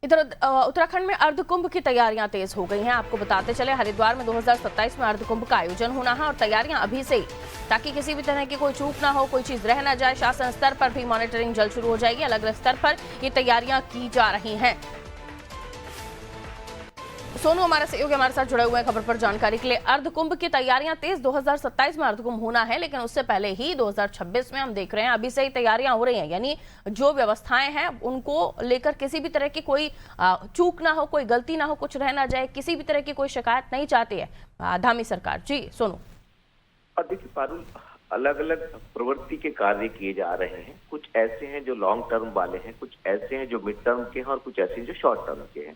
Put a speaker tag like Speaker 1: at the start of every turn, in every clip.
Speaker 1: इधर उत्तराखंड में अर्धकुंभ की तैयारियां तेज हो गई हैं। आपको बताते चले, हरिद्वार में 2027 में अर्धकुंभ का आयोजन होना है और तैयारियां अभी से ही, ताकि किसी भी तरह की कोई चूक ना हो, कोई चीज रह ना जाए। शासन स्तर पर भी मॉनिटरिंग जल्द शुरू हो जाएगी। अलग अलग स्तर पर ये तैयारियां की जा रही हैं। सोनू हमारे सहयोगी हमारे साथ जुड़े हुए हैं खबर पर जानकारी के लिए। अर्धकुंभ की तैयारियां तेज, 2027 में अर्धकुंभ होना है, लेकिन उससे पहले ही 2026 में हम देख रहे हैं अभी से ही तैयारियां हो रही हैं। यानी जो व्यवस्थाएं हैं उनको लेकर किसी भी तरह की कोई चूक ना हो, कोई गलती ना हो, कुछ रह ना जाए, किसी भी तरह की कोई शिकायत नहीं चाहती है धामी सरकार। जी सोनू।
Speaker 2: और देखिए पारुल, अलग अलग प्रवृत्ति के कार्य किए जा रहे हैं। कुछ ऐसे हैं जो लॉन्ग टर्म वाले हैं, कुछ ऐसे हैं जो मिड टर्म के हैं और कुछ ऐसे हैं जो शॉर्ट टर्म के हैं।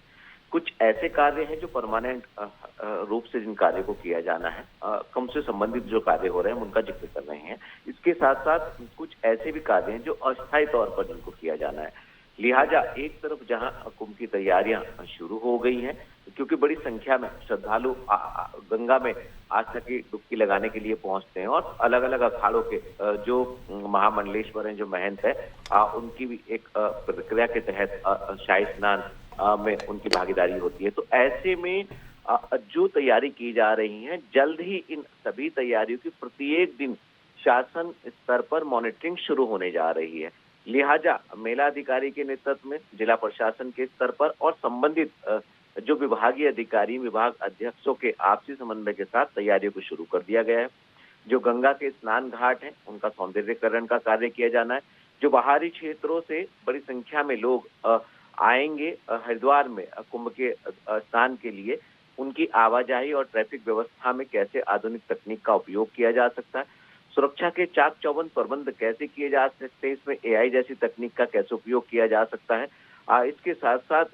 Speaker 2: कुछ ऐसे कार्य हैं जो परमानेंट रूप से जिन कार्यों को किया जाना है, कम से संबंधित जो कार्य हो रहे हैं उनका जिक्र कर रहे हैं। इसके साथ साथ कुछ ऐसे भी कार्य हैं जो अस्थायी तौर पर जिनको किया जाना है। लिहाजा एक तरफ जहां कुंभ की तैयारियां शुरू हो गई हैं, क्योंकि बड़ी संख्या में श्रद्धालु गंगा में आस्था की डुबकी लगाने के लिए पहुंचते हैं और अलग अलग अखाड़ों के जो महामंडलेश्वर हैं, जो महंत है, उनकी भी एक प्रक्रिया के तहत शाही स्नान में उनकी भागीदारी होती है। तो ऐसे में जो तैयारी की जा रही है, जल्द ही इन सभी तैयारियों की प्रत्येक दिन शासन स्तर पर मॉनिटरिंग शुरू होने जा रही है। लिहाजा मेला अधिकारी के नेतृत्व में जिला प्रशासन के स्तर पर और संबंधित जो विभागीय अधिकारी, विभाग अध्यक्षों के आपसी समन्वय के साथ तैयारियों को शुरू कर दिया गया है। जो गंगा के स्नान घाट हैं उनका सौंदर्यीकरण का कार्य किया जाना है। जो बाहरी क्षेत्रों से बड़ी संख्या में लोग आएंगे हरिद्वार में कुंभ के स्नान के लिए, उनकी आवाजाही और ट्रैफिक व्यवस्था में कैसे आधुनिक तकनीक का उपयोग किया जा सकता है, सुरक्षा के चाक चौबंद प्रबंध कैसे किए जा सकते हैं, इसमें एआई जैसी तकनीक का कैसे उपयोग किया जा सकता है। इसके साथ साथ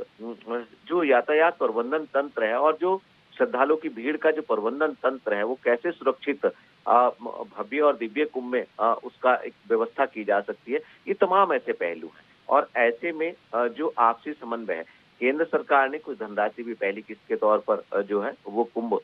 Speaker 2: जो यातायात प्रबंधन तंत्र है और जो श्रद्धालुओं की भीड़ का जो प्रबंधन तंत्र है, वो कैसे सुरक्षित भव्य और दिव्य कुंभ में उसका एक व्यवस्था की जा सकती है। ये तमाम ऐसे पहलू हैं और ऐसे में जो आपसी समन्वय है, केंद्र सरकार ने कुछ धनराशि भी पहली किस्त के तौर पर जो है वो कुंभ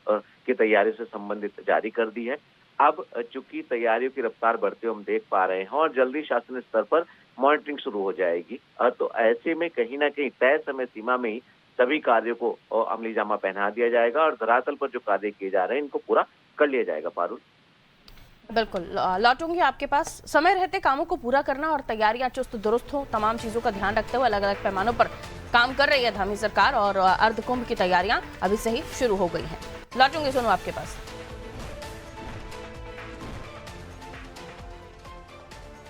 Speaker 2: की तैयारी से संबंधित जारी कर दी है। अब चूंकि तैयारियों की रफ्तार बढ़ते हुए हम देख पा रहे हैं और जल्दी शासन स्तर पर मॉनिटरिंग शुरू हो जाएगी, तो ऐसे में कहीं ना कहीं तय समय सीमा में ही सभी कार्यों को अमली जामा पहना दिया जाएगा और धरातल पर जो कार्य किए जा रहे हैं इनको पूरा कर लिया जाएगा। पारुल,
Speaker 1: बिल्कुल लौटूंगी आपके पास। समय रहते कामों को पूरा करना और तैयारियां चुस्त दुरुस्त हो, तमाम चीजों का ध्यान रखते हुए अलग अलग पैमानों पर काम कर रही है धामी सरकार और अर्धकुंभ की तैयारियां अभी से ही शुरू हो गई हैं। लौटूंगी सोनू आपके पास।